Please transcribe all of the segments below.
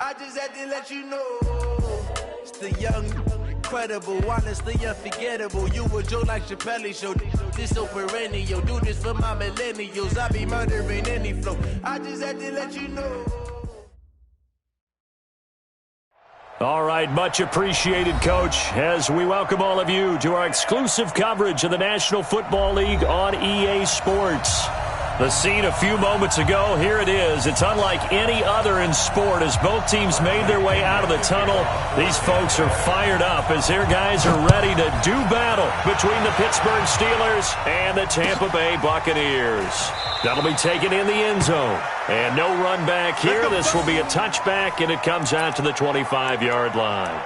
I just had to let you know. It's the young, incredible, honestly unforgettable. You a Joe like Chappelle show. This so perennial. Do this for my millennials. I be murdering any flow. I just had to let you know. All right, much appreciated, Coach, as we welcome all of you to our exclusive coverage of the National Football League on EA Sports. The scene a few moments ago, here it is. It's unlike any other in sport as both teams made their way out of the tunnel. These folks are fired up as their guys are ready to do battle between the Pittsburgh Steelers and the Tampa Bay Buccaneers. That'll be taken in the end zone. And no run back here. This will be a touchback, and it comes out to the 25-yard line.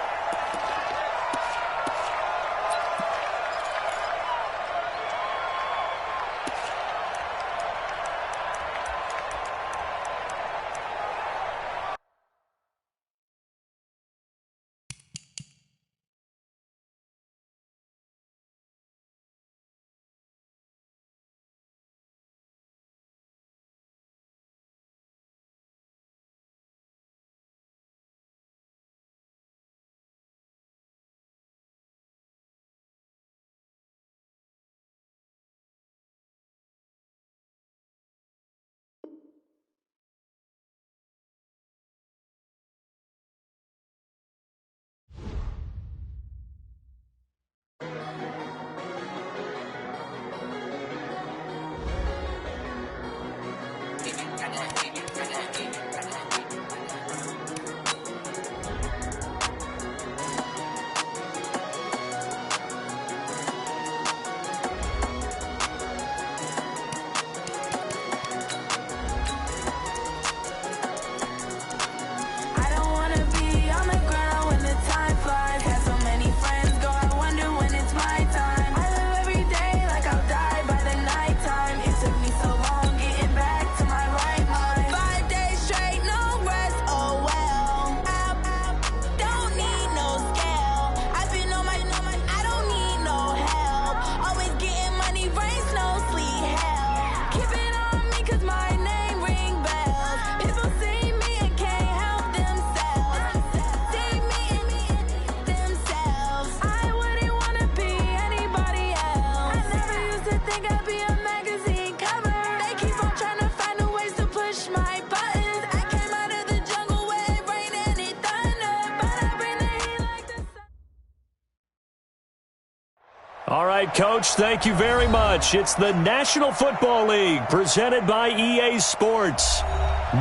All right, Coach, thank you very much. It's the National Football League presented by EA Sports.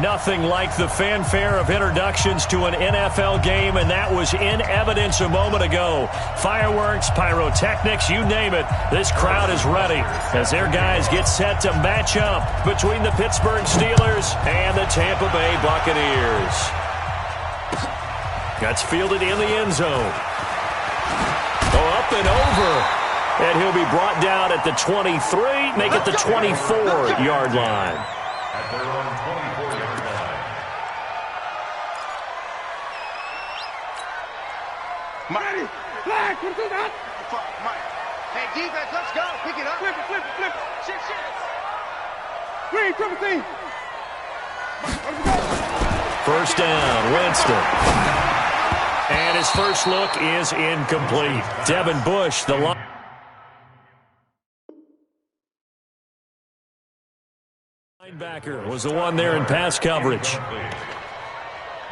Nothing like the fanfare of introductions to an NFL game, and that was in evidence a moment ago. Fireworks, pyrotechnics, you name it. This crowd is ready as their guys get set to match up between the Pittsburgh Steelers and the Tampa Bay Buccaneers. That's fielded in the end zone. Up and over. And he'll be brought down at the 23, make it the 24-yard line. At their own 24-yard line. Marty, flag, put it out. Hey, defense, let's go. Pick it up. Flip it, flip it, flip it. Shit. Green, triple team. First down, Winston. And his first look is incomplete. Devin Bush, the linebacker, was the one there in pass coverage.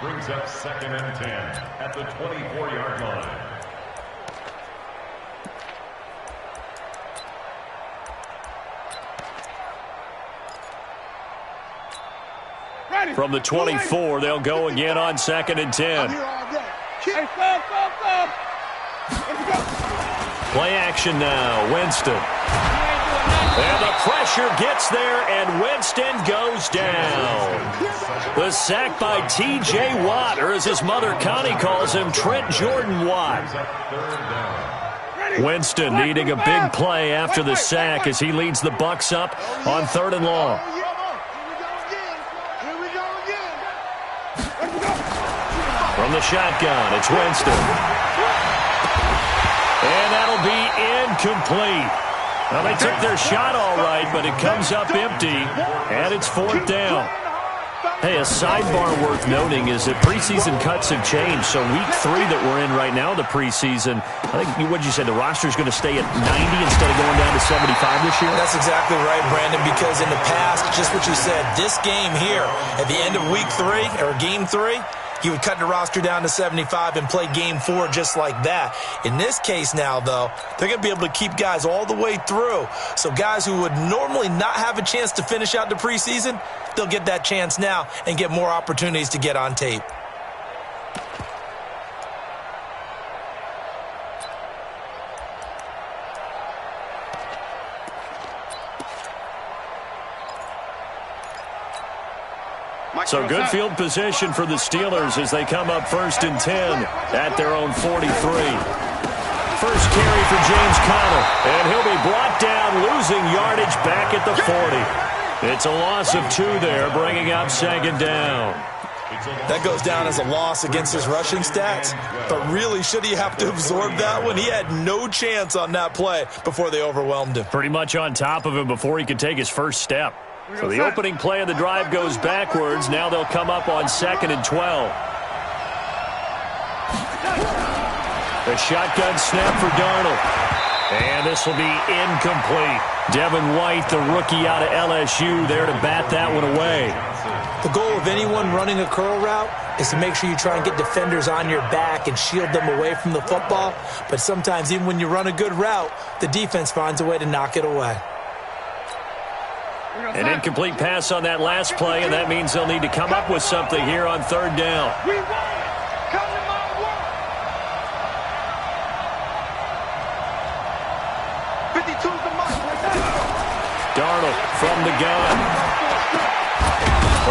Brings up 2nd and 10 at the 24-yard line. From the 24, they'll go again on 2nd and 10. Play action now, Winston. And the pressure gets there, and Winston goes down. The sack by T.J. Watt, or as his mother Connie calls him, Trent Jordan Watt. Winston needing a big play after the sack as he leads the Bucs up on 3rd and long. From the shotgun, it's Winston. And that'll be incomplete. Well, they took their shot all right, but it comes up empty, and it's 4th down. Hey, a sidebar worth noting is that preseason cuts have changed. So week 3 that we're in right now, the preseason, I think, what did you say, the roster's going to stay at 90 instead of going down to 75 this year? That's exactly right, Brandon, because in the past, just what you said, this game here, at the end of week 3, or game 3, you would cut the roster down to 75 and play game 4 just like that. In this case now, though, they're going to be able to keep guys all the way through. So guys who would normally not have a chance to finish out the preseason, they'll get that chance now and get more opportunities to get on tape. So good field position for the Steelers as they come up 1st and 10 at their own 43. First carry for James Conner, and he'll be brought down, losing yardage back at the 40. It's a loss of 2 there, bringing up 2nd down. That goes down as a loss against his rushing stats, but really, should he have to absorb that one? He had no chance on that play before they overwhelmed him. Pretty much on top of him before he could take his first step. So the opening play of the drive goes backwards. Now they'll come up on 2nd and 12. The shotgun snap for Darnold. And this will be incomplete. Devin White, the rookie out of LSU, there to bat that one away. The goal of anyone running a curl route is to make sure you try and get defenders on your back and shield them away from the football. But sometimes even when you run a good route, the defense finds a way to knock it away. An incomplete pass on that last play, and that means they'll need to come up with something here on 3rd down. Darnold from the gun.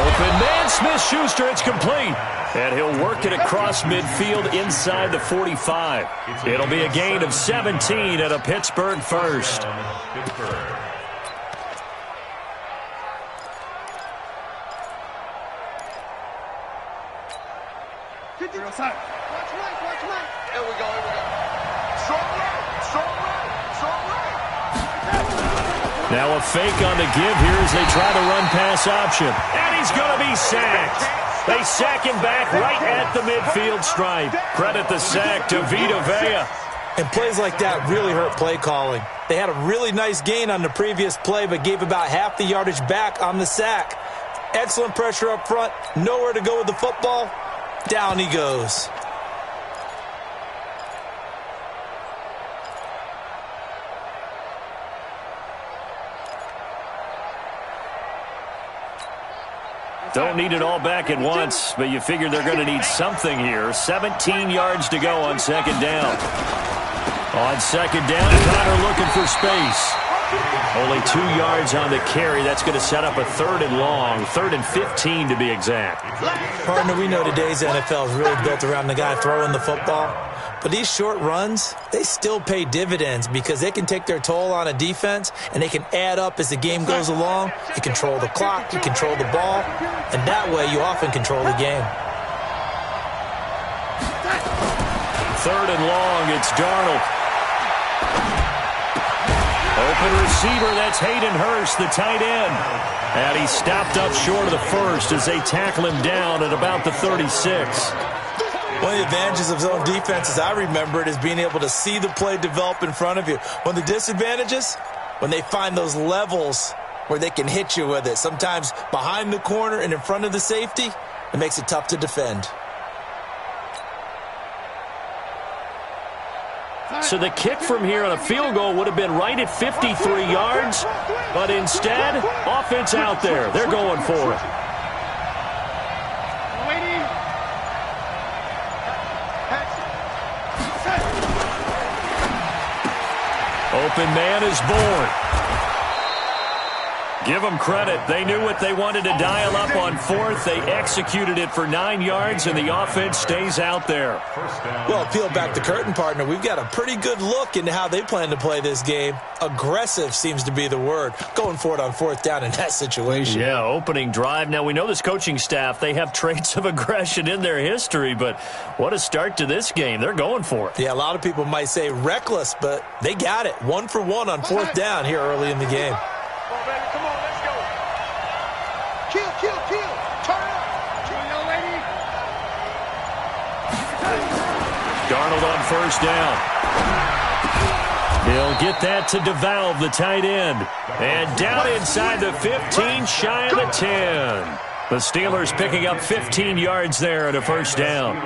Open man, Smith-Schuster, it's complete. And he'll work it across midfield inside the 45. It'll be a gain of 17 at a Pittsburgh first. Watch right. Here we go. Strong right. Now a fake on the give here as they try the run-pass option. And he's going to be sacked. They sack him back right at the midfield stripe. Credit the sack to Vita Vea. And plays like that really hurt play calling. They had a really nice gain on the previous play, but gave about half the yardage back on the sack. Excellent pressure up front. Nowhere to go with the football. Down he goes. Don't need it all back at once, but you figure they're going to need something here. 17 yards to go on 2nd down. On 2nd down, Conner looking for space. Only 2 yards on the carry. That's going to set up a 3rd and long, 3rd and 15 to be exact. Partner, we know today's NFL is really built around the guy throwing the football. But these short runs, they still pay dividends because they can take their toll on a defense and they can add up as the game goes along. You control the clock, you control the ball, and that way you often control the game. 3rd and long, it's Darnold. Open receiver, that's Hayden Hurst, the tight end. And he stopped up short of the first as they tackle him down at about the 36. One of the advantages of zone defense, as I remember it, is being able to see the play develop in front of you. One of the disadvantages, when they find those levels where they can hit you with it, sometimes behind the corner and in front of the safety, it makes it tough to defend. So the kick from here on a field goal would have been right at 53 yards, but instead, offense out there. They're going for it. Open man is born. Give them credit. They knew what they wanted to dial up on 4th. They executed it for 9 yards, and the offense stays out there. Well, peel back the curtain, partner. We've got a pretty good look into how they plan to play this game. Aggressive seems to be the word. Going for it on 4th down in that situation. Yeah, opening drive. Now, we know this coaching staff, they have traits of aggression in their history, but what a start to this game. They're going for it. Yeah, a lot of people might say reckless, but they got it. 1 for 1 on 4th down here early in the game. Come on, let's go. Kill. Turn up. Darnold on first down. He'll get that to DeValve, the tight end. And down inside the 15, shy of the 10. The Steelers picking up 15 yards there at a first down.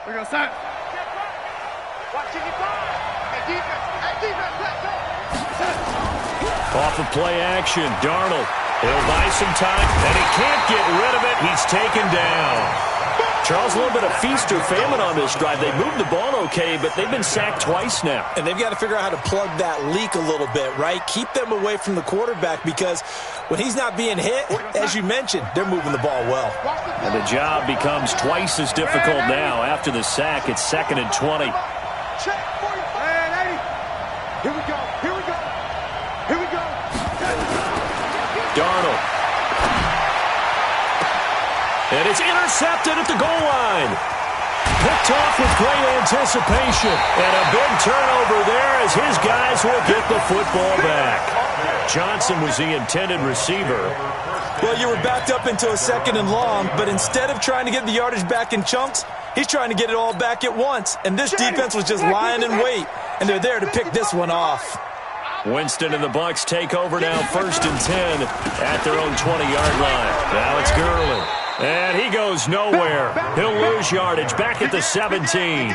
We're going to start. Off of play action, Darnold. He'll buy some time, and he can't get rid of it. He's taken down. Charles, a little bit of feast or famine on this drive. They moved the ball okay, but they've been sacked twice now. And they've got to figure out how to plug that leak a little bit, right? Keep them away from the quarterback because when he's not being hit, as you mentioned, they're moving the ball well. And the job becomes twice as difficult now. After the sack, it's 2nd and 20. Here we go. Here we go. Here we go. Darnold. And it's intercepted at the goal line. Picked off with great anticipation. And a big turnover there as his guys will get the football back. Johnson was the intended receiver. Well, you were backed up into a 2nd and long, but instead of trying to get the yardage back in chunks, he's trying to get it all back at once. And this defense was just lying in wait, and they're there to pick this one off. Winston and the Bucs take over now, 1st and 10 at their own 20-yard line. Now it's Gurley. And he goes nowhere. He'll lose yardage back at the 17.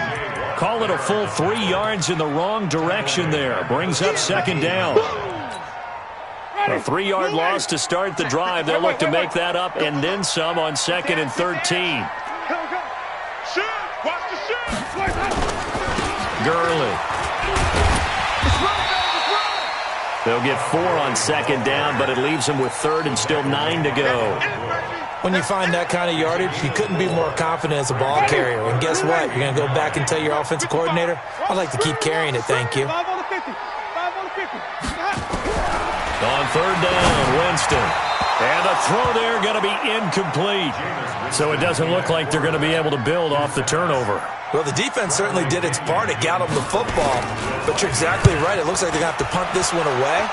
Call it a full 3 yards in the wrong direction there. Brings up 2nd down. A 3-yard loss to start the drive. They'll look to make that up and then some on 2nd and 13. Gurley. They'll get 4 on 2nd down, but it leaves them with 3rd and still 9 to go. When you find that kind of yardage, you couldn't be more confident as a ball carrier. And guess what? You're going to go back and tell your offensive coordinator, I'd like to keep carrying it, thank you. 5 on the 50. 5 on the 50. On 3rd down, Winston. And the throw there going to be incomplete. So it doesn't look like they're going to be able to build off the turnover. Well, the defense certainly did its part to get them the football. But you're exactly right. It looks like they're going to have to punt this one away.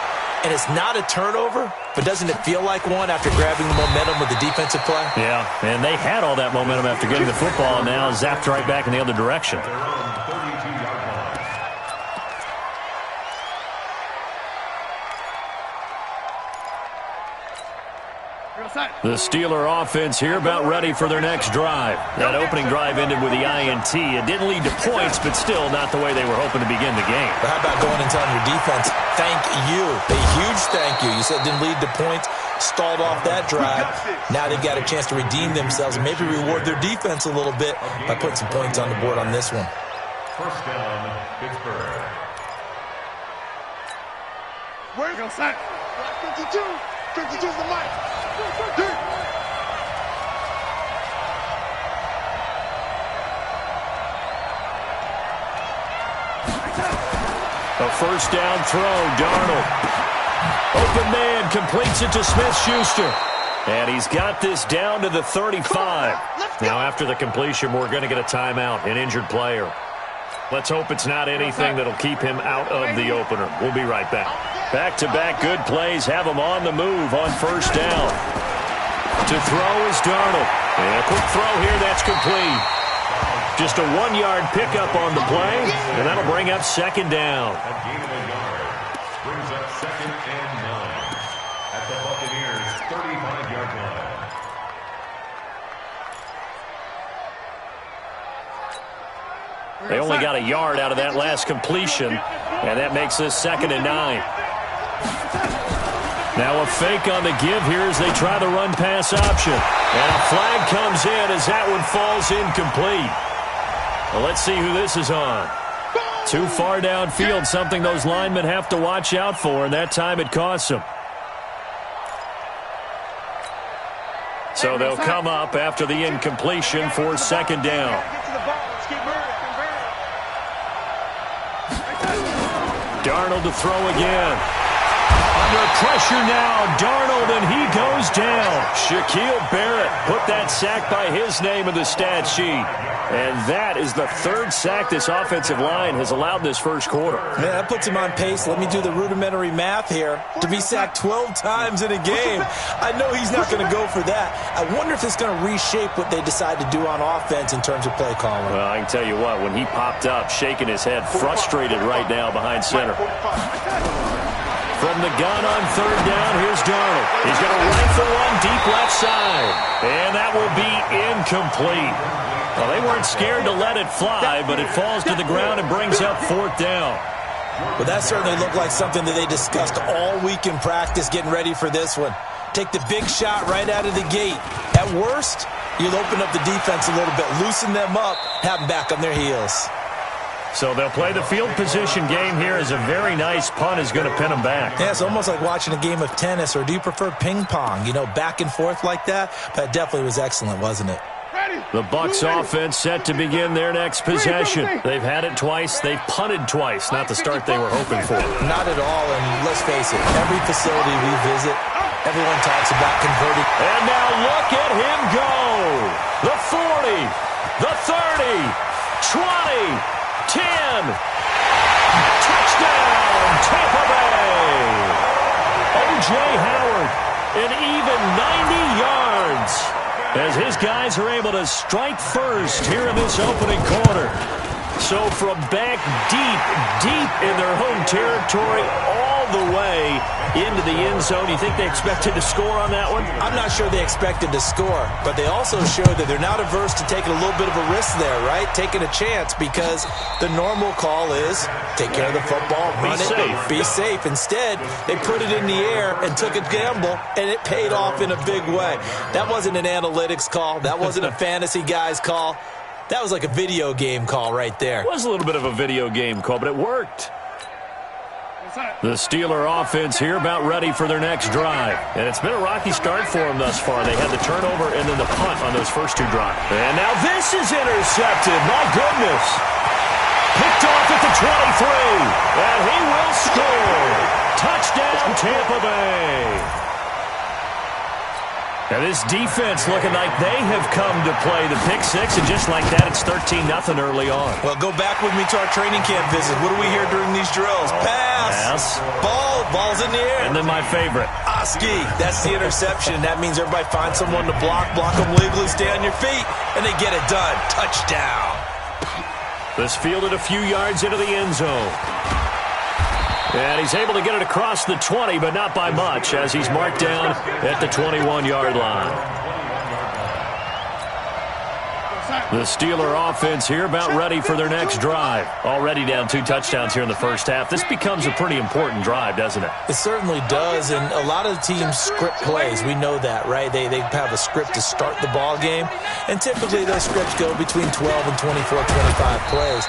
And it's not a turnover, but doesn't it feel like one after grabbing the momentum with the defensive play? Yeah, and they had all that momentum after getting the football, and now zapped right back in the other direction. The Steeler offense here about ready for their next drive. That opening drive ended with the INT. It didn't lead to points, but still not the way they were hoping to begin the game. But how about going and telling your defense, thank you. A huge thank you. You said it didn't lead to points, stalled off that drive. Now they've got a chance to redeem themselves and maybe reward their defense a little bit by putting some points on the board on this one. 1st down, Pittsburgh. Where's your sack? 52. 52's the mic. A 1st down throw, Darnold. Open man, completes it to Smith-Schuster. And he's got this down to the 35. Now after the completion, we're going to get a timeout, an injured player. Let's hope it's not anything that'll keep him out of the opener. We'll be right back. Back-to-back good plays have him on the move on 1st down. To throw is Darnold. And a quick throw here, that's complete. Just a 1-yard pickup on the play, and that'll bring up 2nd down. A gain of a yard brings up 2nd and 9 at the Buccaneers' 35-yard line. They only got a yard out of that last completion, and that makes this 2nd and 9. Now a fake on the give here as they try the run-pass option. And a flag comes in as that one falls incomplete. Well, let's see who this is on. Too far downfield, something those linemen have to watch out for, and that time it costs them. So they'll come up after the incompletion for 2nd down. Darnold to throw again. Under pressure now, Darnold, and he goes down. Shaquille Barrett put that sack by his name in the stat sheet. And that is the third sack this offensive line has allowed this first quarter. Man, that puts him on pace. Let me do the rudimentary math here. To be sacked 12 times in a game, I know he's not going to go for that. I wonder if it's going to reshape what they decide to do on offense in terms of play calling. Well, I can tell you what, when he popped up, shaking his head, frustrated right now behind center. From the gun on third down, here's Darnold. He's going to rifle one deep left side. And that will be incomplete. Well, they weren't scared to let it fly, but it falls to the ground and brings up fourth down. Well, that certainly looked like something that they discussed all week in practice getting ready for this one. Take the big shot right out of the gate. At worst, you'll open up the defense a little bit, loosen them up, have them back on their heels. So they'll play the field position game here as a very nice punt is going to pin them back. Yeah, it's almost like watching a game of tennis, or do you prefer ping pong? You know, back and forth like that? That definitely was excellent, wasn't it? The Bucs offense set to begin their next possession. They've had it twice. They've punted twice. Not the start they were hoping for. Not at all, and let's face it, every facility we visit, everyone talks about converting. And now look at him go. The 40, the 30, 20, 10. Touchdown, Tampa Bay. O.J. Howard, an even 90 yards. As his guys are able to strike first here in this opening quarter. So from back deep in their home territory, all the way into the end zone. You think they expected to score on that one? I'm not sure they expected to score, but they also showed that they're not averse to taking a little bit of a risk there, right? Taking a chance, because the normal call is take care of the football, run it, be safe. Instead, they put it in the air and took a gamble, and it paid off in a big way. That wasn't an analytics call. That wasn't a fantasy guy's call. That was like a video game call right there. It was a little bit of a video game call, but it worked. The Steeler offense here about ready for their next drive. And it's been a rocky start for them thus far. They had the turnover and then the punt on those first two drives. And now this is intercepted. My goodness. Picked off at the 23. And he will score. Touchdown, Tampa Bay. Now this defense looking like they have come to play the pick six, and just like that, it's 13-0 early on. Well, go back with me to our training camp visit. What do we hear during these drills? Pass. Ball's in the air. And then my favorite. Oski, that's the interception. That means everybody finds someone to block them legally, stay on your feet, and they get it done. Touchdown. This fielded a few yards into the end zone. And he's able to get it across the 20, but not by much, as he's marked down at the 21-yard line. The Steeler offense here about ready for their next drive. Already down 2 touchdowns here in the first half. This becomes a pretty important drive, doesn't it? It certainly does, and a lot of teams script plays. We know that, right? They have a script to start the ball game, and typically those scripts go between 12 and 24, 25 plays.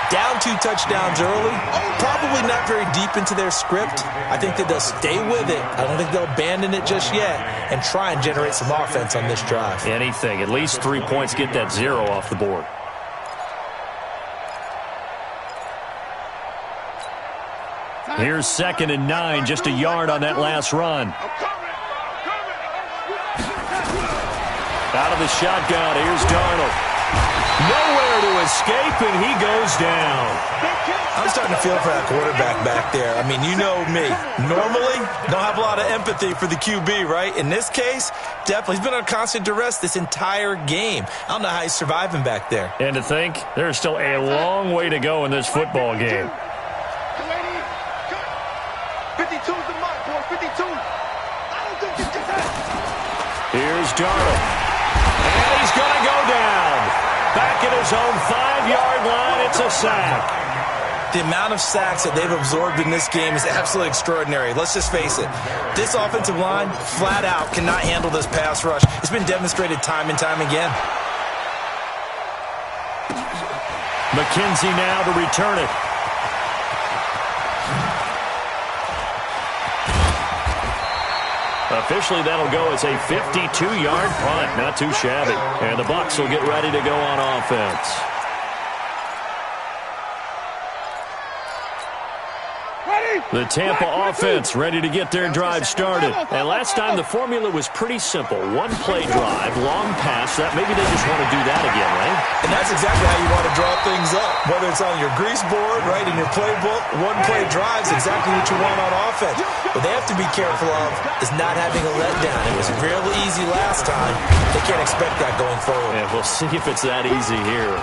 Down 2 touchdowns early, probably not very deep into their script. I think that they'll stay with it. I don't think they'll abandon it just yet and try and generate some offense on this drive. Anything. At least 3 points, get that 0 off the board. Here's 2nd and 9, just a yard on that last run. Out of the shotgun, here's Darnold. Nowhere to escape, and he goes down. I'm starting to feel for that quarterback back there. I mean, you know me. Normally, don't have a lot of empathy for the QB, right? In this case, definitely. He's been on constant duress this entire game. I don't know how he's surviving back there. And to think, there's still a long way to go in this football game. 52's the mark, boy. 52. I don't think this just happened. Here's Darnold. And he's going to go down. Back at his own 5-yard line, it's a sack. The amount of sacks that they've absorbed in this game is absolutely extraordinary. Let's just face it. This offensive line, flat out, cannot handle this pass rush. It's been demonstrated time and time again. McKenzie now to return it. Officially, that'll go as a 52-yard punt. Not too shabby. And the Bucs will get ready to go on offense. Ready? The Tampa offense ready to get their drive started. And last time the formula was pretty simple. One play drive, long pass. That maybe they just want to do that again, right? And that's exactly how you want to draw things up. Whether it's on your grease board, right, in your playbook, one play drive is exactly what you want on offense. What they have to be careful of is not having a letdown. It was real easy last time. They can't expect that going forward. And we'll see if it's that easy here.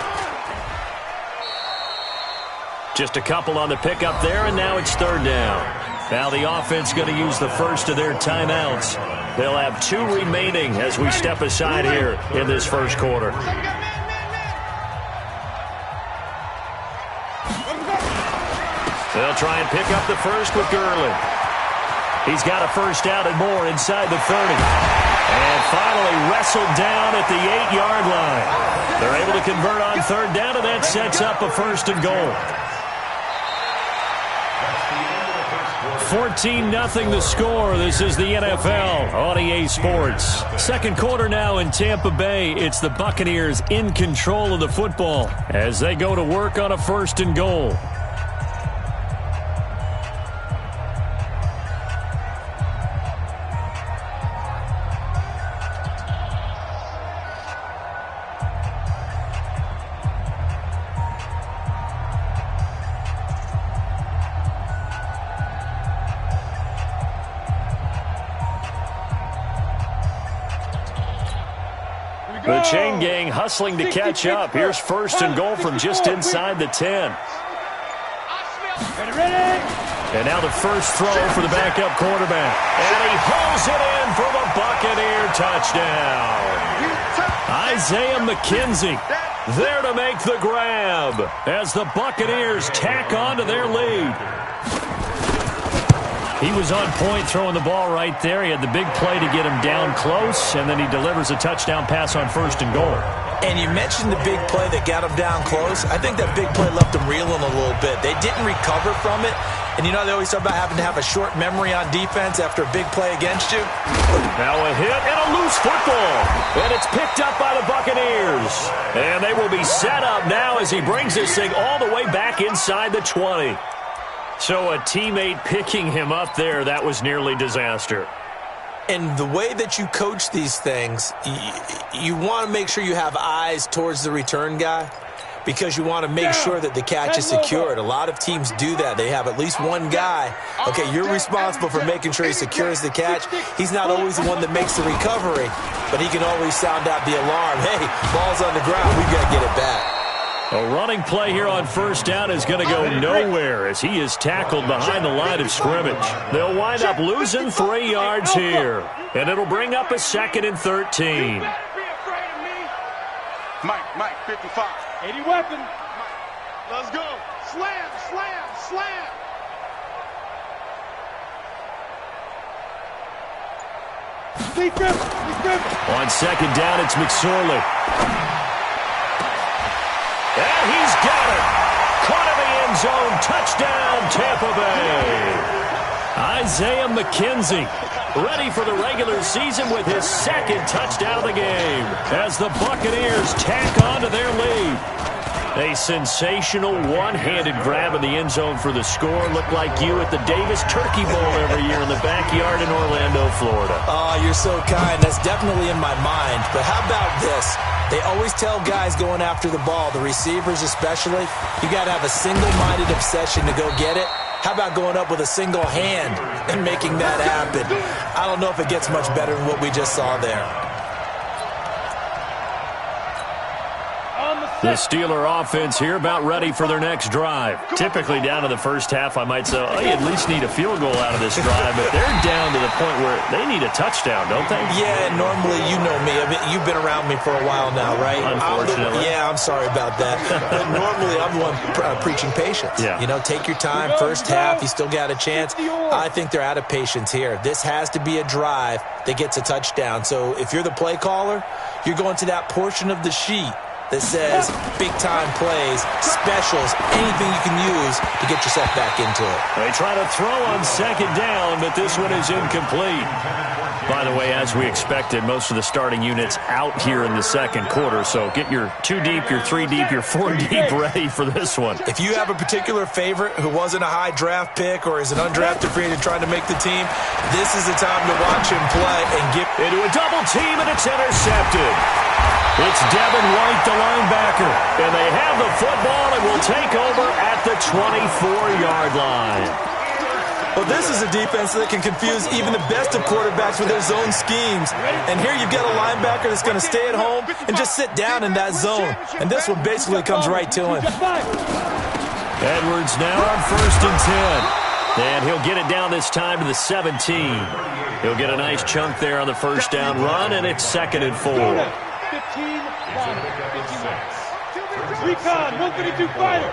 Just a couple on the pickup there, and now it's third down. Now the offense going to use the first of their timeouts. They'll have 2 remaining as we step aside here in this first quarter. They'll try and pick up the first with Gurley. He's got a first down and more inside the 30. And finally wrestled down at the 8-yard line. They're able to convert on third down, and that sets up a first and goal. 14-0 the score. This is the NFL on EA Sports. Second quarter now in Tampa Bay. It's the Buccaneers in control of the football as they go to work on a first and goal. The chain gang hustling to catch up. Here's first and goal from just inside the 10. And now the first throw for the backup quarterback. And he hauls it in for the Buccaneer touchdown. Isaiah McKenzie there to make the grab as the Buccaneers tack on to their lead. He was on point throwing the ball right there. He had the big play to get him down close, and then he delivers a touchdown pass on first and goal. And you mentioned the big play that got him down close. I think that big play left him reeling a little bit. They didn't recover from it. And, you know, they always talk about having to have a short memory on defense after a big play against you. Now a hit and a loose football. And it's picked up by the Buccaneers. And they will be set up now as he brings this thing all the way back inside the 20. So a teammate picking him up there, that was nearly disaster. And the way that you coach these things, you want to make sure you have eyes towards the return guy because you want to make sure that the catch is secured. A lot of teams do that. They have at least one guy. Okay, you're responsible for making sure he secures the catch. He's not always the one that makes the recovery, but he can always sound out the alarm. Hey, ball's on the ground. We've got to get it back. A running play here on first down is going to go nowhere as he is tackled behind the line of scrimmage. They'll wind up losing 3 yards here, and it'll bring up a 2nd and 13. Mike, 55. 80 weapon. Let's go. Slam, slam, slam. On second down, it's McSorley. And he's got it. Caught in the end zone. Touchdown, Tampa Bay. Isaiah McKenzie ready for the regular season with his 2nd touchdown of the game as the Buccaneers tack on to their lead. A sensational one-handed grab in the end zone for the score. Looked like you at the Davis Turkey Bowl every year in the backyard in Orlando, Florida. Oh, you're so kind. That's definitely in my mind. But how about this? They always tell guys going after the ball, the receivers especially, you got to have a single-minded obsession to go get it. How about going up with a single hand and making that happen? I don't know if it gets much better than what we just saw there. The Steeler offense here about ready for their next drive. Typically down to the first half, I might say, oh, you at least need a field goal out of this drive, but they're down to the point where they need a touchdown, don't they? Yeah, normally, you know me. I mean, you've been around me for a while now, right? Unfortunately. I'm sorry about that. But normally, I'm the one preaching patience. Yeah. You know, take your time. First half, you still got a chance. I think they're out of patience here. This has to be a drive that gets a touchdown. So if you're the play caller, you're going to that portion of the sheet that says big-time plays, specials, anything you can use to get yourself back into it. They try to throw on second down, but this one is incomplete. By the way, as we expected, most of the starting units out here in the second quarter, so get your 2 deep, your 3 deep, your 4 deep ready for this one. If you have a particular favorite who wasn't a high draft pick or is an undrafted free agent trying to make the team, this is the time to watch him play and get into a double team, and it's intercepted. It's Devin White, the linebacker, and they have the football and will take over at the 24-yard line. Well, this is a defense that can confuse even the best of quarterbacks with their zone schemes. And here you've got a linebacker that's going to stay at home and just sit down in that zone. And this one basically comes right to him. Edwards now on 1st and 10. And he'll get it down this time to the 17. He'll get a nice chunk there on the first down run, and it's 2nd and 4. Recon, 132 fighter.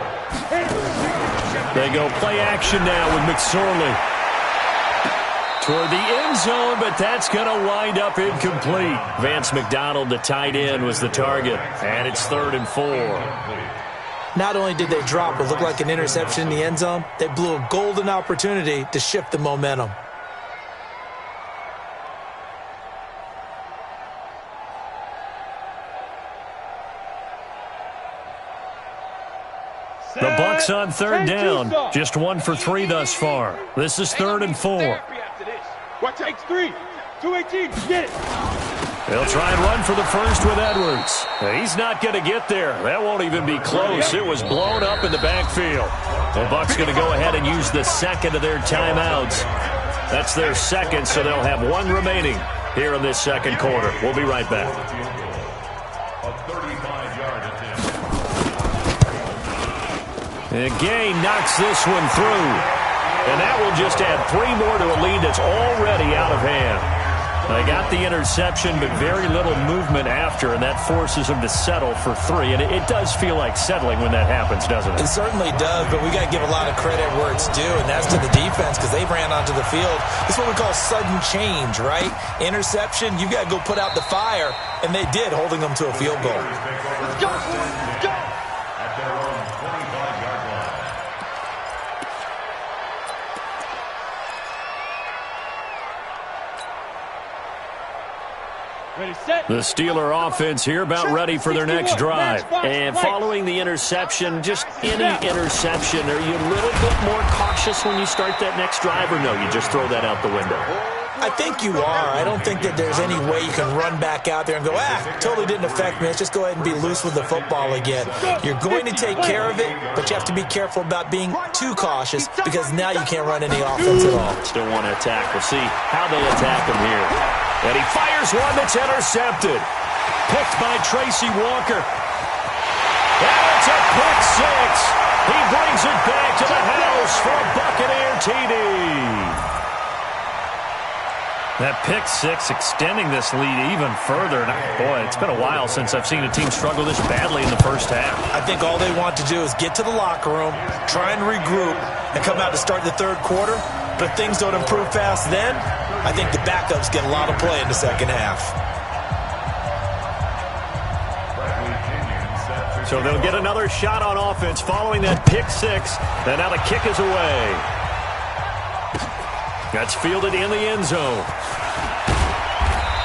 They go play action now with McSorley. Toward the end zone, but that's going to wind up incomplete. Vance McDonald, the tight end, was the target, and it's 3rd and 4. Not only did they drop what looked like an interception in the end zone, they blew a golden opportunity to shift the momentum. The Bucs on 3rd down. Just 1 for 3 thus far. This is 3rd and 4. What takes 3? 218, get it. They'll try and run for the first with Edwards. He's not going to get there. That won't even be close. It was blown up in the backfield. The Bucs going to go ahead and use the second of their timeouts. That's their second, so they'll have 1 remaining here in this second quarter. We'll be right back. And Gay knocks this one through. And that will just add 3 more to a lead that's already out of hand. They got the interception, but very little movement after, and that forces them to settle for 3. And it does feel like settling when that happens, doesn't it? It certainly does, but we got to give a lot of credit where it's due, and that's to the defense because they ran onto the field. It's what we call sudden change, right? Interception, you've got to go put out the fire, and they did, holding them to a field goal. Let's go, let's go. The Steeler offense here about ready for their next drive. And following the interception, just any interception, are you a little bit more cautious when you start that next drive, or no, you just throw that out the window? I think you are. I don't think that there's any way you can run back out there and go, totally didn't affect me. Let's just go ahead and be loose with the football again. You're going to take care of it, but you have to be careful about being too cautious because now you can't run any offense at all. Still want to attack. We'll see how they attack him here. And he fires one that's intercepted. Picked by Tracy Walker. And it's a pick 6. He brings it back to the house for a Buccaneer TD. That pick 6 extending this lead even further. And boy, it's been a while since I've seen a team struggle this badly in the first half. I think all they want to do is get to the locker room, try and regroup, and come out to start the third quarter. But if things don't improve fast then, I think the backups get a lot of play in the second half. So they'll get another shot on offense following that pick 6. And now the kick is away. That's fielded in the end zone.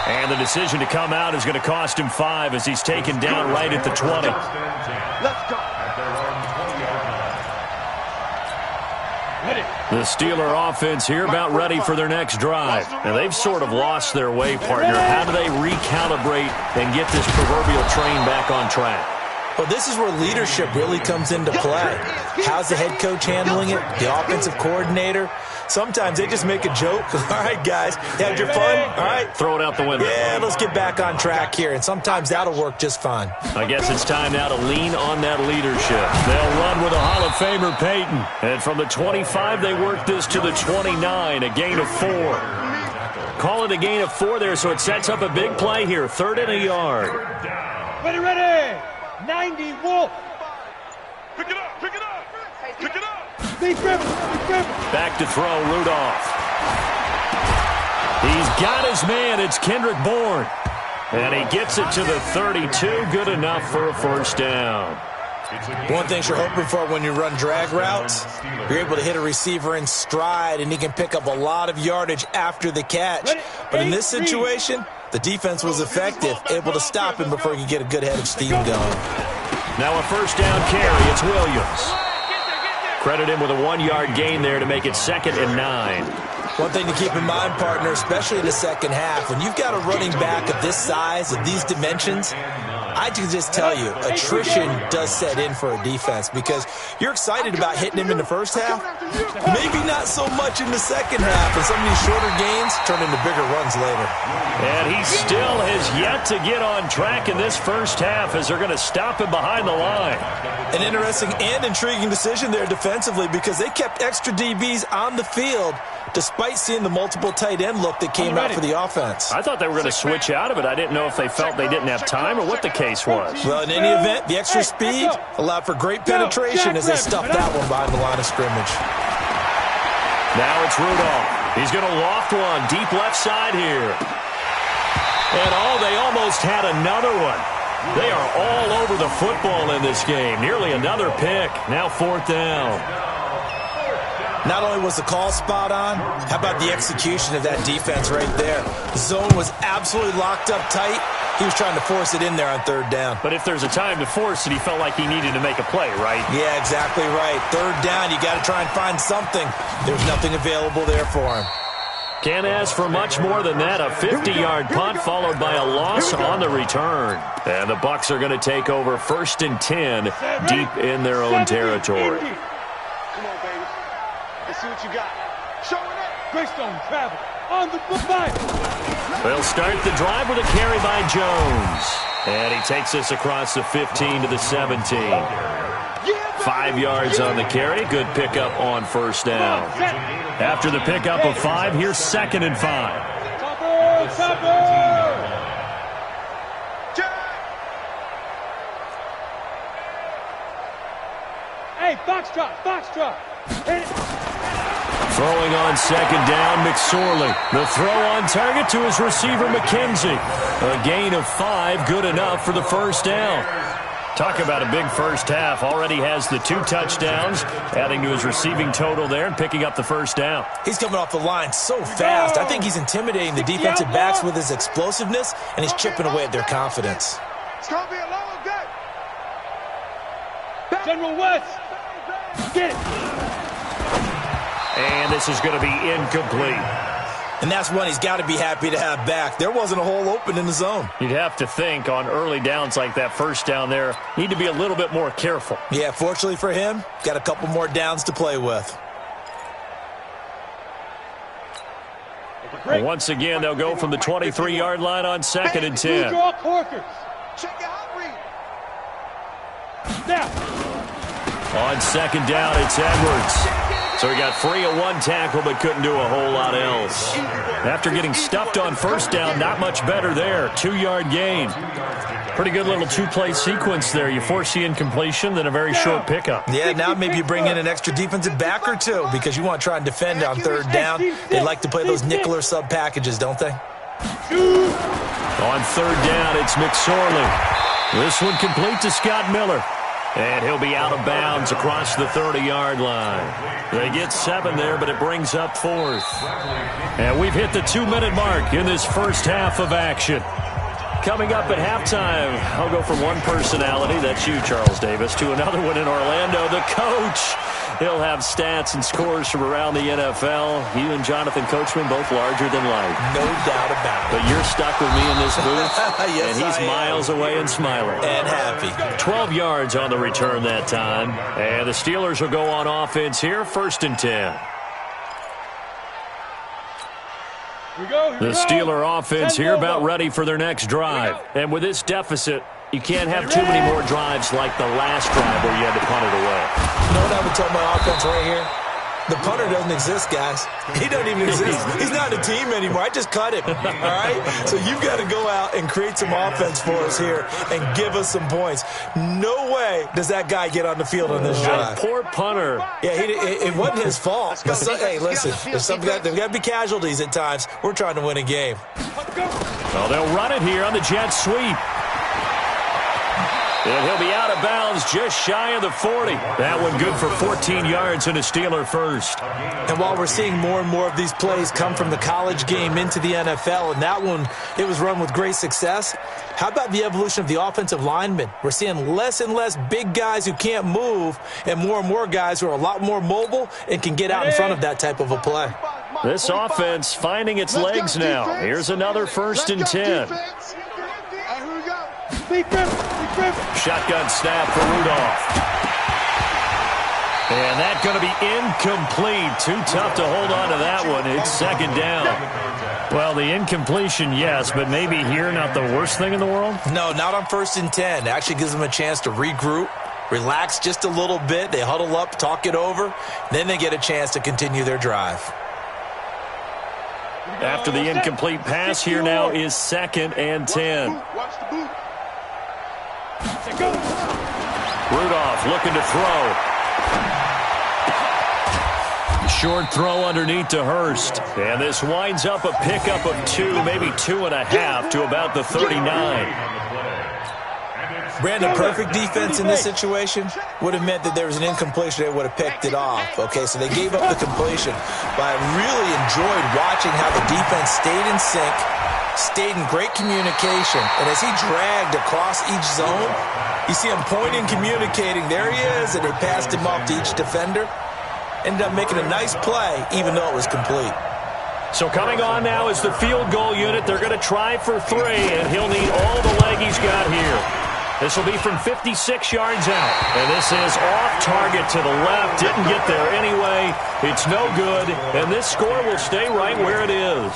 And the decision to come out is going to cost him 5 as he's taken down right at the 20. Let's go. The Steeler offense here about ready for their next drive. Now, they've sort of lost their way, partner. How do they recalibrate and get this proverbial train back on track? Well, this is where leadership really comes into play. How's the head coach handling it? The offensive coordinator? Sometimes they just make a joke. All right, guys, you had your fun? All right. Throw it out the window. Yeah, let's get back on track here. And sometimes that'll work just fine. I guess it's time now to lean on that leadership. They'll run with a Hall of Famer, Peyton. And from the 25, they work this to the 29, a gain of 4. Call it a gain of 4 there, so it sets up a big play here. 3rd and a yard. Ready. 90, Wolf. Pick it up, pick it up, pick it up. Big grip. Back to throw, Rudolph. He's got his man. It's Kendrick Bourne. And he gets it to the 32. Good enough for a first down. One thing you're hoping for when you run drag routes, you're able to hit a receiver in stride, and he can pick up a lot of yardage after the catch. But in this situation, the defense was effective, able to stop him before he could get a good head of steam going. Now a first down carry. It's Williams. Credit him with a 1-yard gain there to make it 2nd and 9. One thing to keep in mind, partner, especially in the second half, when you've got a running back of this size, of these dimensions, I can just tell you, attrition does set in for a defense because you're excited about hitting him in the first half, maybe not so much in the second half, and some of these shorter gains turn into bigger runs later. And he still has yet to get on track in this first half as they're going to stop him behind the line. An interesting and intriguing decision there defensively because they kept extra DBs on the field despite seeing the multiple tight end look that came out for the offense. I thought they were going to switch out of it. I didn't know if they felt they didn't have time or what the case was. Well, in any event, the extra speed allowed for great penetration as they stuffed that one behind the line of scrimmage. Now it's Rudolph. He's going to loft one deep left side here. And they almost had another one. They are all over the football in this game. Nearly another pick. Now 4th down. Not only was the call spot on, how about the execution of that defense right there? The zone was absolutely locked up tight. He was trying to force it in there on 3rd down. But if there's a time to force it, he felt like he needed to make a play, right? Yeah, exactly right. 3rd down, you got to try and find something. There's nothing available there for him. Can't ask for much more than that. A 50-yard punt followed by a loss on the return. And the Bucs are going to take over 1st and 10 deep in their own territory. Come on, baby. Let's see what you got. Show it up. Greystone travel on the goodbye. They'll start the drive with a carry by Jones. And he takes us across the 15 to the 17. 5 yards on the carry. Good pickup on 1st down. After the pickup of 5, here's 2nd and 5. Hey, foxtrot. Throwing on 2nd down, McSorley. The throw on target to his receiver, McKenzie. A gain of 5, good enough for the 1st down. Talk about a big first half. Already has the 2 touchdowns, adding to his receiving total there and picking up the 1st down. He's coming off the line so fast. I think he's intimidating the defensive backs with his explosiveness, and he's chipping away at their confidence. It's going to be a long day. General West. Get it. And this is going to be incomplete. And that's one he's got to be happy to have back. There wasn't a hole open in the zone. You'd have to think on early downs like that 1st down there, need to be a little bit more careful. Yeah, fortunately for him, got a couple more downs to play with. Well, once again, they'll go from the 23-yard line on 2nd and 10. Draw Corkers. Check out read. Now. On 2nd down, it's Edwards. So he got free of 1 tackle but couldn't do a whole lot else. After getting stuffed on 1st down, not much better there. 2-yard gain. Pretty good little 2-play sequence there. You force the incompletion, then a very short pickup. Yeah, now maybe you bring in an extra defensive back or 2 because you want to try and defend on 3rd down. They like to play those nickel or sub packages, don't they? On 3rd down, it's McSorley. This one complete to Scott Miller. And he'll be out of bounds across the 30-yard line. They get 7 there, but it brings up 4th. And we've hit the 2-minute mark in this first half of action. Coming up at halftime, I'll go from one personality, that's you, Charles Davis, to another one in Orlando, the coach. He'll have stats and scores from around the NFL. You and Jonathan Coachman, both larger than life. No doubt about it. But you're stuck with me in this booth, Yes, and he's miles away and smiling. And happy. 12 yards on the return that time. And the Steelers will go on offense here, 1st and 10. The Steeler offense here about ready for their next drive. And with this deficit, you can't have too many more drives like the last drive where you had to punt it away. You know what I would tell my offense right here? The punter doesn't exist, guys. He doesn't even exist. He's not a team anymore. I just cut him, all right? So you've got to go out and create some offense for us here and give us some points. No way does that guy get on the field on this drive. Poor punter. Yeah, it wasn't his fault. But hey, listen, there's got to be casualties at times. We're trying to win a game. Well, they'll run it here on the jet sweep. And he'll be out of bounds just shy of the 40. That one good for 14 yards and a Steeler first. And while we're seeing more and more of these plays come from the college game into the NFL, and that one, it was run with great success, how about the evolution of the offensive linemen? We're seeing less and less big guys who can't move and more guys who are a lot more mobile and can get out in front of that type of a play. This offense finding its legs now. Here's another 1st and 10. Shotgun snap for Rudolph. And that's going to be incomplete. Too tough to hold on to that one. It's 2nd down. Well, the incompletion, yes, but maybe here not the worst thing in the world? No, not on 1st and 10. It actually gives them a chance to regroup, relax just a little bit. They huddle up, talk it over. Then they get a chance to continue their drive. After the incomplete pass, here now is 2nd and 10. Rudolph looking to throw. Short throw underneath to Hurst. And this winds up a pickup of 2, maybe 2.5 to about the 39. Brandon, perfect defense in this situation would have meant that there was an incompletion. They would have picked it off. Okay, so they gave up the completion. But I really enjoyed watching how the defense stayed in sync, stayed in great communication. And as he dragged across each zone, you see him pointing, communicating. There he is, and they passed him off to each defender. Ended up making a nice play, even though it was complete. So coming on now is the field goal unit. They're going to try for 3, and he'll need all the leg he's got here. This will be from 56 yards out. And this is off target to the left. Didn't get there anyway. It's no good. And this score will stay right where it is.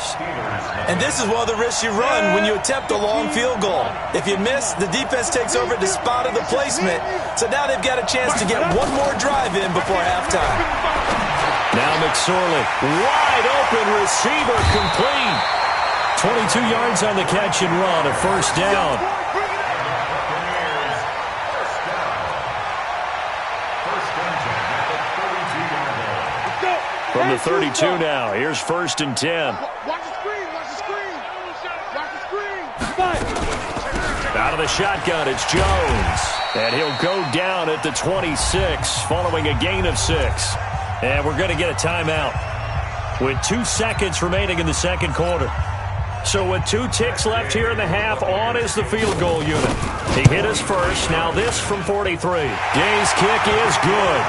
And this is one of the risks you run when you attempt a long field goal. If you miss, the defense takes over at the spot of the placement. So now they've got a chance to get one more drive in before halftime. Now McSorley, wide open receiver, complete. 22 yards on the catch and run, a 1st down. From the 32 now, here's 1st and 10. Watch the screen, watch the screen. Watch the screen. Out of the shotgun, it's Jones. And he'll go down at the 26 following a gain of 6. And we're going to get a timeout with 2 seconds remaining in the 2nd quarter. So with 2 ticks left here in the half, on is the field goal unit. He hit us first. Now this from 43. Gay's kick is good.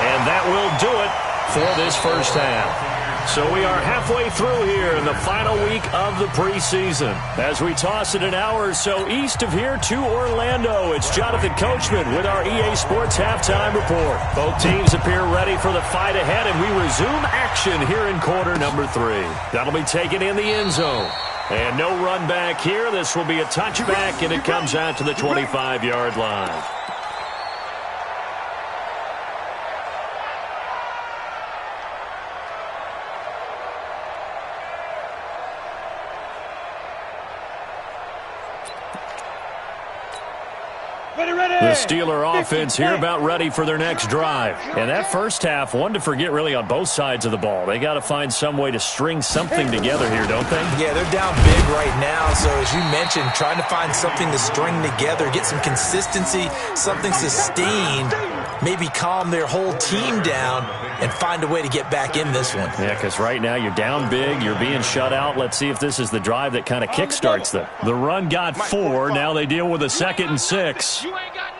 And that will do it for this 1st half. So we are halfway through here in the final week of the preseason. As we toss it an hour or so east of here to Orlando, it's Jonathan Coachman with our EA Sports Halftime Report. Both teams appear ready for the fight ahead, and we resume action here in quarter number 3. That'll be taken in the end zone. And no run back here. This will be a touchback, and it comes out to the 25-yard line. The Steeler offense here about ready for their next drive. And that 1st half, one to forget really on both sides of the ball. They got to find some way to string something together here, don't they? Yeah, they're down big right now. So as you mentioned, trying to find something to string together, get some consistency, something sustained, maybe calm their whole team down and find a way to get back in this one. Yeah, because right now you're down big, you're being shut out. Let's see if this is the drive that kind of kickstarts them. The run got 4. Now they deal with a 2nd and 6. You ain't got nothing.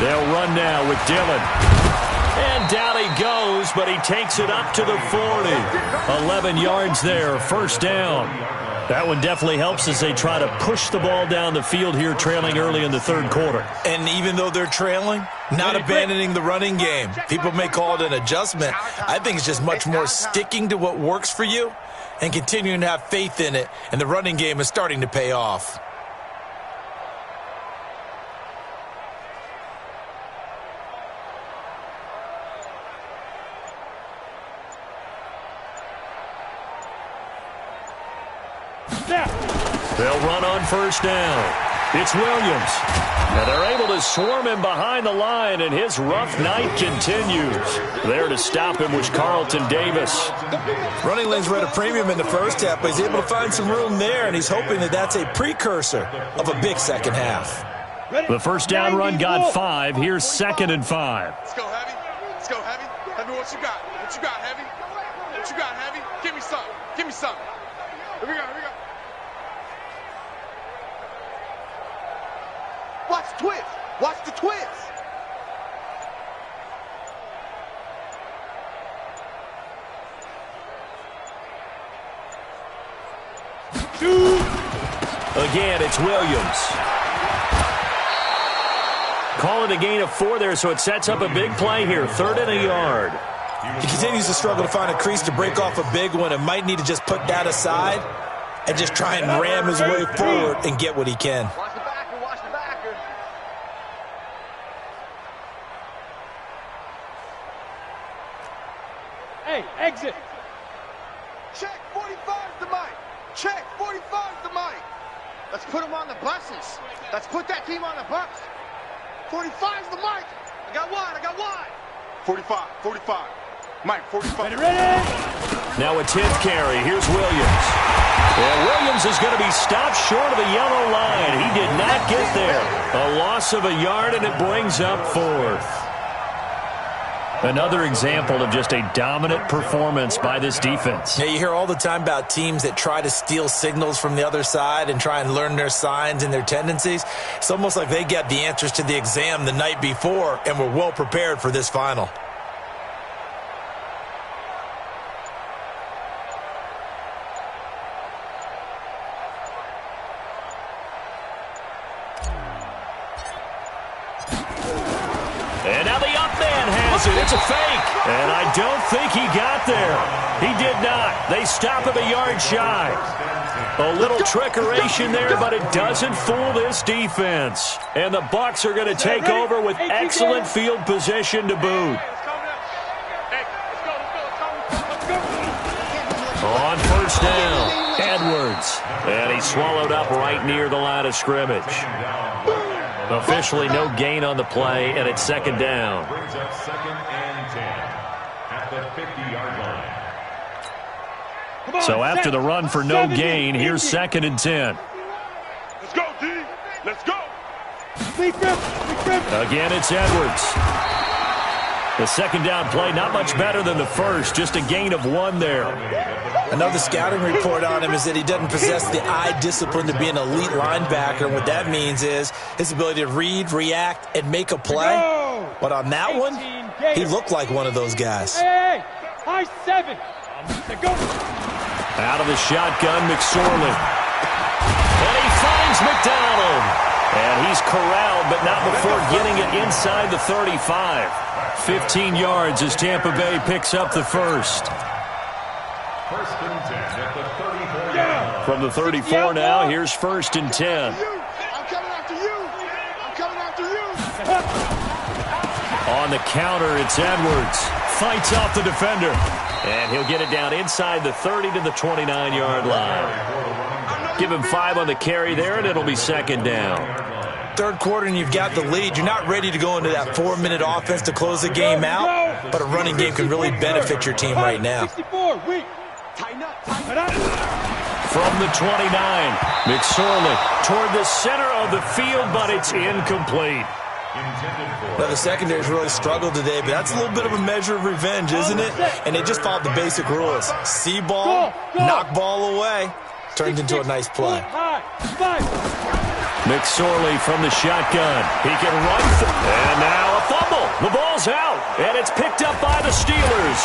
They'll run now with Dillon. And down he goes, but he takes it up to the 40. 11 yards there, first down. That one definitely helps as they try to push the ball down the field here, trailing early in the third quarter. And even though they're trailing, not abandoning the running game. People may call it an adjustment. I think it's just much more sticking to what works for you and continuing to have faith in it. And the running game is starting to pay off. They'll run on first down. It's Williams. And they're able to swarm him behind the line, and his rough night continues. There to stop him was Carlton Davis. Running lanes were at a premium in the first half, but he's able to find some room there, and he's hoping that that's a precursor of a big second half. The first down run got 5. Here's 2nd and 5. Let's go, Heavy. Let's go, Heavy. Heavy, what you got? What you got, Heavy? What you got, Heavy? Give me some. Give me some. Here we go, here we go. Watch the twist. Watch the twist. Again, it's Williams. Call it a gain of 4 there, so it sets up a big play here. 3rd and a yard. He continues to struggle to find a crease to break off a big one and might need to just put that aside and just try and ram his way forward and get what he can. Watch the backer. Watch the backer. Hey, exit. Check 45's the mic. Check 45's the mic. Let's put them on the buses. Let's put that team on the bus. 45's the mic. I got wide. I got wide. 45. 45. Mike, 45. Ready? Now a 10th carry. Here's Williams. And Williams is going to be stopped short of the yellow line. He did not get there. A loss of a yard, and it brings up 4th. Another example of just a dominant performance by this defense. Yeah, you hear all the time about teams that try to steal signals from the other side and try and learn their signs and their tendencies. It's almost like they got the answers to the exam the night before and were well prepared for this final. And now the up man has it. It's a fake. And I don't think he got there. He did not. They stop him a yard shy. A little trickeration there, but it doesn't fool this defense. And the Bucs are going to take over with excellent field position to boot. On first down, Edwards. And he swallowed up right near the line of scrimmage. Officially no gain on the play, and it's 2nd down. Brings up 2nd and 10 at the 50-yard line. So after the run for no gain, here's 2nd and 10. Let's go, D. Let's go. Again, it's Edwards. The 2nd down play, not much better than the first, just a gain of 1 there. Another scouting report on him is that he doesn't possess the eye discipline to be an elite linebacker. What that means is his ability to read, react, and make a play. But on that one, he looked like one of those guys. Hey, high 7. Go. Out of the shotgun, McSorley. And he finds McDonald. And he's corralled, but not before getting it inside the 35. 15 yards as Tampa Bay picks up the first. 1st and 10 at the 34-yard line. From the 34 now, here's 1st and 10. I'm coming after you. I'm coming after you. On the counter, it's Edwards. Fights off the defender. And he'll get it down inside the 30 to the 29-yard line. Give him 5 on the carry there, and it'll be 2nd down. 3rd quarter and you've got the lead. You're not ready to go into that 4-minute offense to close the game out, but a running game can really benefit your team right now. 64, weak. From the 29, McSorley toward the center of the field, but it's incomplete. Now, the secondary's really struggled today, but that's a little bit of a measure of revenge, isn't it? And they just followed the basic rules. See ball, knock ball away. Turns into a nice play. McSorley from the shotgun. He can run. And now a fumble. The ball's out, and it's picked up by the Steelers.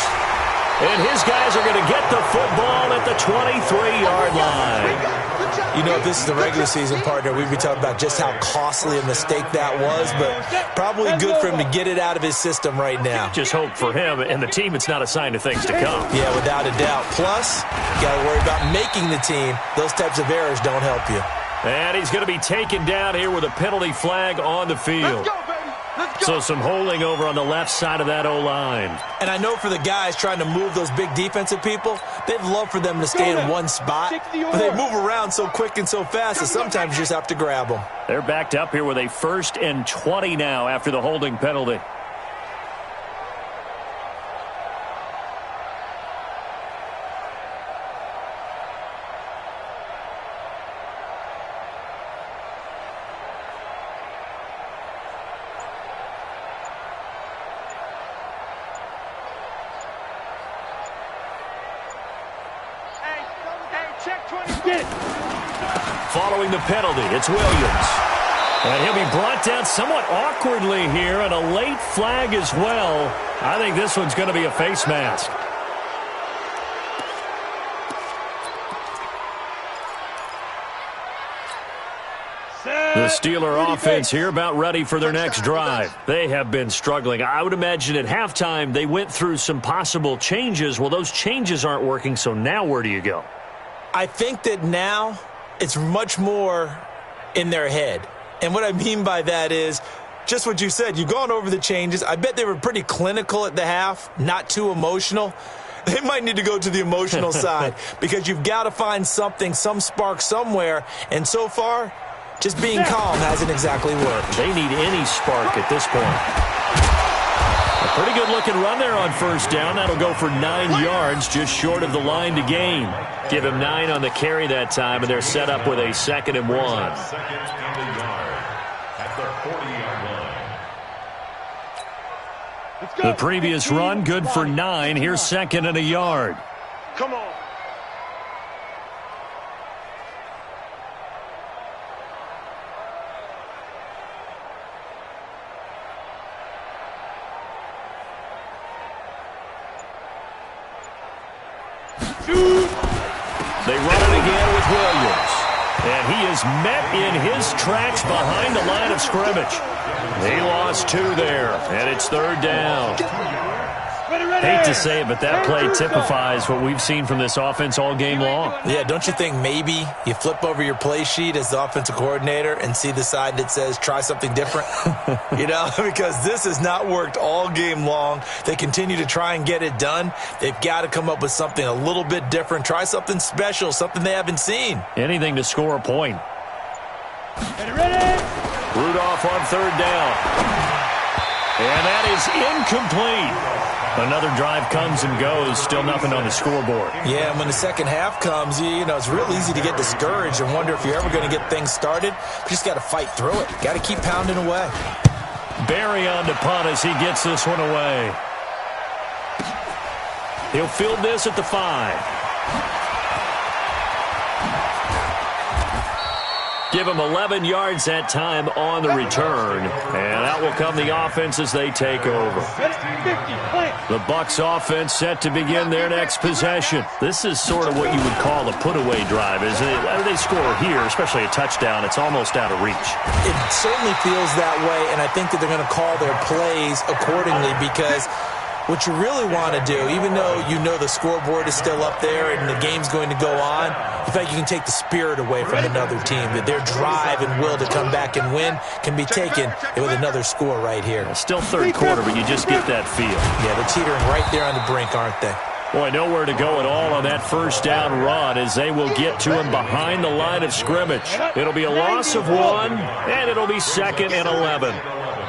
And his guys are going to get the football at the 23-yard line. You know, if this is the regular season, partner, we'd be talking about just how costly a mistake that was, but probably good for him to get it out of his system right now. Just hope for him and the team it's not a sign of things to come. Yeah, without a doubt. Plus, you got to worry about making the team. Those types of errors don't help you. And he's going to be taken down here with a penalty flag on the field. Let's go, baby. Let's go. So some holding over on the left side of that O-line. And I know for the guys trying to move those big defensive people, they'd love for them to stay in one spot. But they move around so quick and so fast that sometimes you just have to grab them. They're backed up here with a 1st and 20 now after the holding penalty. Following the penalty, it's Williams. And he'll be brought down somewhat awkwardly here, and a late flag as well. I think this one's going to be a face mask. The Steeler offense here about ready for their next drive. They have been struggling. I would imagine at halftime they went through some possible changes. Well, those changes aren't working, so now where do you go? I think that now it's much more in their head. And what I mean by that is just what you said. You've gone over the changes. I bet they were pretty clinical at the half, not too emotional. They might need to go to the emotional side because you've got to find something, some spark somewhere. And so far, just being calm hasn't exactly worked. They need any spark at this point. A pretty good-looking run there on 1st down. That'll go for 9 yards, just short of the line to gain. Give him 9 on the carry that time, and they're set up with a 2nd and 1. 2nd and a yard at their 40-yard line. The previous run, good for 9. Here's 2nd and a yard. Come on. They run it again with Williams. And he is met in his tracks behind the line of scrimmage. He lost 2 there, and it's 3rd down. Hate to say it, but that play typifies what we've seen from this offense all game long. Yeah, don't you think maybe you flip over your play sheet as the offensive coordinator and see the side that says try something different? You know, because this has not worked all game long. They continue to try and get it done. They've got to come up with something a little bit different. Try something special, something they haven't seen. Anything to score a point. Ready? Rudolph on 3rd down. And that is incomplete. Another drive comes and goes, still nothing on the scoreboard. Yeah, and when the second half comes, you know, it's real easy to get discouraged and wonder if you're ever going to get things started. You just got to fight through it. Got to keep pounding away. Barry on to punt as he gets this one away. He'll field this at the 5. Give him 11 yards that time on the return. And out will come the offense as they take over. The Bucs offense set to begin their next possession. This is sort of what you would call a put-away drive, isn't it? They score here, especially a touchdown. It's almost out of reach. It certainly feels that way, and I think that they're going to call their plays accordingly because what you really want to do, even though you know the scoreboard is still up there and the game's going to go on, in fact, you can take the spirit away from another team, that their drive and will to come back and win can be taken with another score right here. Still 3rd quarter, but you just get that feel. Yeah, they're teetering right there on the brink, aren't they? Boy, nowhere to go at all on that 1st down run as they will get to him behind the line of scrimmage. It'll be a loss of 1, and it'll be 2nd and 11.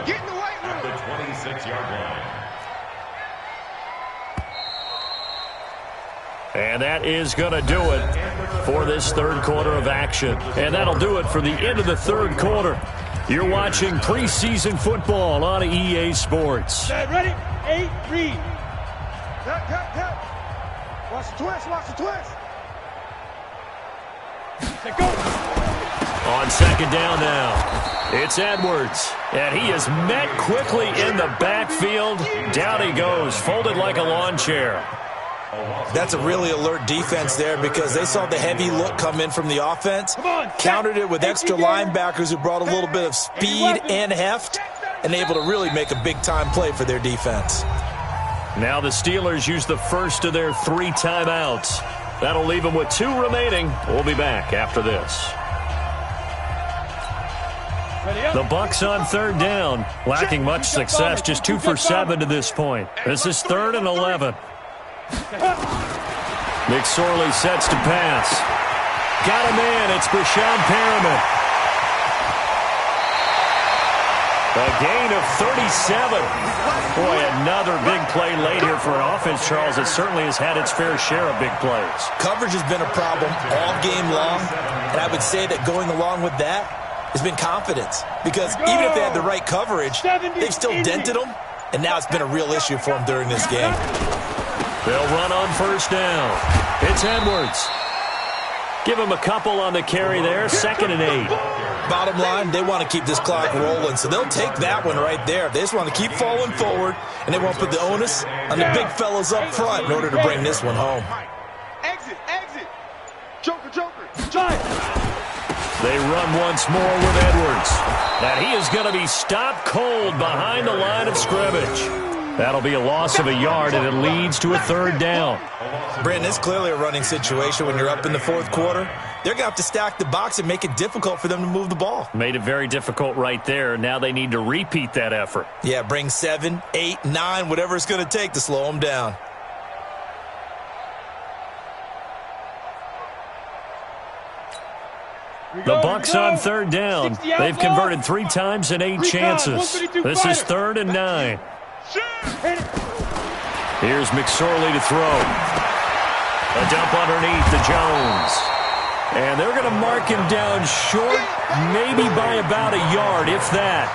Get in the weight room. At the 26-yard line. And that is going to do it for this 3rd quarter of action. And that'll do it for the end of the 3rd quarter. You're watching preseason football on EA Sports. Ready? 8, read. Watch the twist, watch the twist. Go. On second down now, it's Edwards. And he is met quickly in the backfield. Down he goes, folded like a lawn chair. That's a really alert defense there because they saw the heavy look come in from the offense, countered it with extra linebackers who brought a little bit of speed and heft, and able to really make a big-time play for their defense. Now the Steelers use the first of their 3 timeouts. That'll leave them with 2 remaining. We'll be back after this. The Bucs on third down, lacking much success, just 2 for 7 to this point. This is 3rd and 11. McSorley sets to pass. Got a man. It's Breshad Perriman. A gain of 37. Boy, another big play late here for an offense, Charles, that certainly has had its fair share of big plays. Coverage has been a problem all game long, and I would say that going along with that has been confidence. Because even if they had the right coverage, they've still dented them, and now it's been a real issue for them during this game. They'll run on first down. It's Edwards. Give him a couple on the carry there, 2nd and 8. Bottom line, they want to keep this clock rolling, so they'll take that one right there. They just want to keep falling forward, and they won't put the onus on the big fellas up front in order to bring this one home. Exit, exit. Joker, Joker. They run once more with Edwards. And he is going to be stopped cold behind the line of scrimmage. That'll be a loss of a yard, and it leads to a 3rd down. Brandon, it's clearly a running situation when you're up in the 4th quarter. They're going to have to stack the box and make it difficult for them to move the ball. Made it very difficult right there. Now they need to repeat that effort. Yeah, bring 7, 8, 9, whatever it's going to take to slow them down. The Bucs on 3rd down. They've converted 3 times in 8 chances. This is 3rd and 9. Here's McSorley to throw. A dump underneath to Jones. And they're going to mark him down short, maybe by about a yard, if that.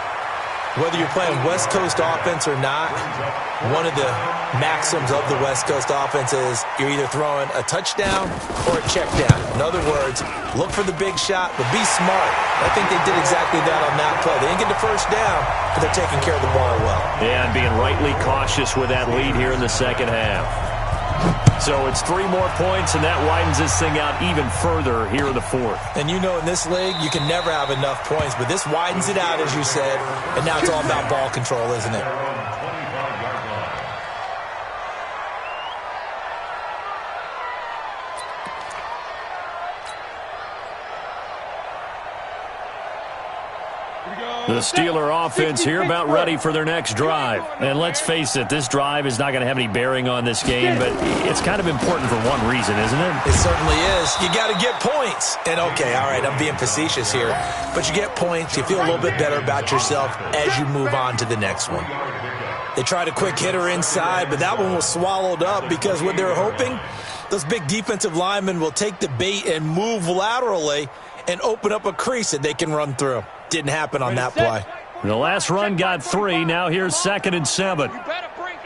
Whether you're playing West Coast offense or not, one of the maxims of the West Coast offense is you're either throwing a touchdown or a check down. In other words, look for the big shot, but be smart. I think they did exactly that on that play. They didn't get the first down, but they're taking care of the ball well. Yeah, and being rightly cautious with that lead here in the second half. So it's 3 more points, and that widens this thing out even further here in the 4th. And you know in this league, you can never have enough points, but this widens it out, as you said, and now it's all about ball control, isn't it? The Steeler offense here about ready for their next drive. And let's face it, this drive is not going to have any bearing on this game, but it's kind of important for one reason, isn't it? It certainly is. You got to get points. And okay, all right, I'm being facetious here, but you get points, you feel a little bit better about yourself as you move on to the next one. They tried a quick hitter inside, but that one was swallowed up because what they're hoping, those big defensive linemen will take the bait and move laterally and open up a crease that they can run through. Didn't happen on that play. The last run got 3. Now here's 2nd and 7. You better bring it.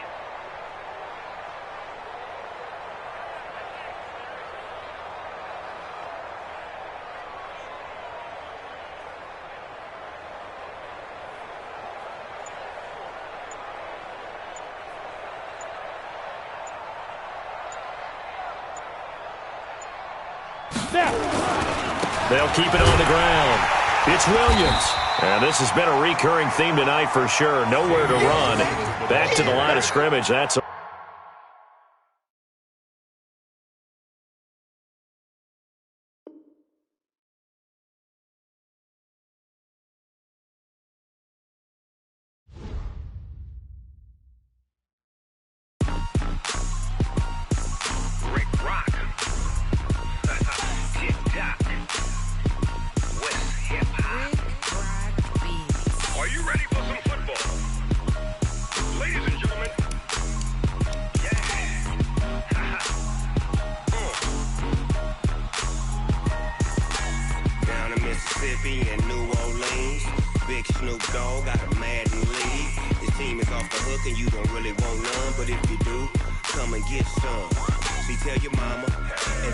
They'll keep it on the ground. It's Williams. And this has been a recurring theme tonight for sure. Nowhere to run. Back to the line of scrimmage. That's a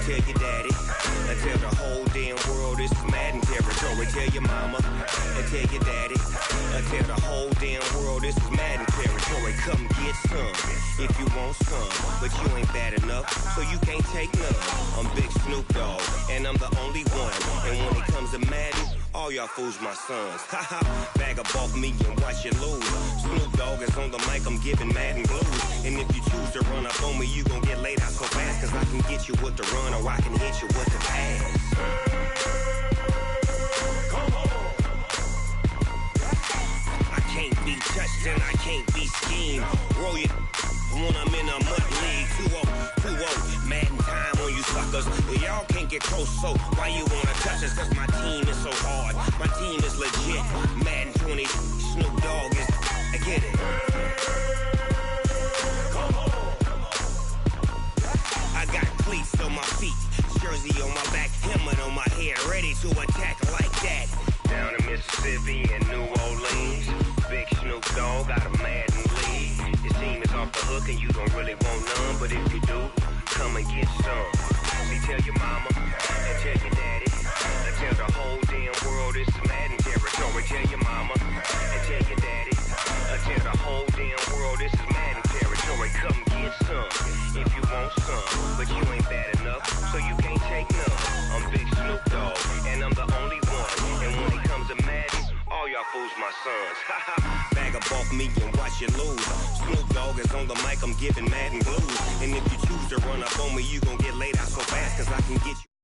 tell your daddy, and tell the whole damn world this is Madden territory. Tell your mama, and tell your daddy, and tell the whole damn world this is Madden territory. Come get some if you want some, but you ain't bad enough, so you can't take none. I'm Big Snoop Dogg, and I'm the only one. And when it comes to Madden, all y'all fools my sons. Haha, bag up off me and watch you lose. Snoop Dogg is on the mic, I'm giving Madden blues. And if you choose to run up on me, you gon' get laid out so fast, cause I can get you with the run or I can hit you with the pass. I can't be touched and I can't be schemed. Roll you when I'm in a mud league. 2-0, Madden time on you suckers. Y'all can't get close, so why you wanna touch us? Cause my team is so hard, my team is legit. Madden 20, Snoop Dogg is, I get it. I got cleats on my feet, jersey on my back, helmet on my head, ready to attack like that. Down in Mississippi and New Orleans, Big Snoop Dogg got a Madden league. Your team is off the hook and you don't really want none, but if you do, come and get some. See, tell your mama and tell your daddy, and tell the whole damn world this is Madden territory. Tell your mama and tell your daddy, and tell the whole damn world this is Madden territory. Come get some if you want some, but you ain't bad enough, so you can't take none. I'm Big Snoop Dogg, and I'm the only one. And when it comes to Madden, all y'all fools my sons. Haha, bag up off me and watch you lose. Snoop Dogg is on the mic, I'm giving Madden blues. And if you choose to run up on me, you gon' get laid out so fast, cause I can get you.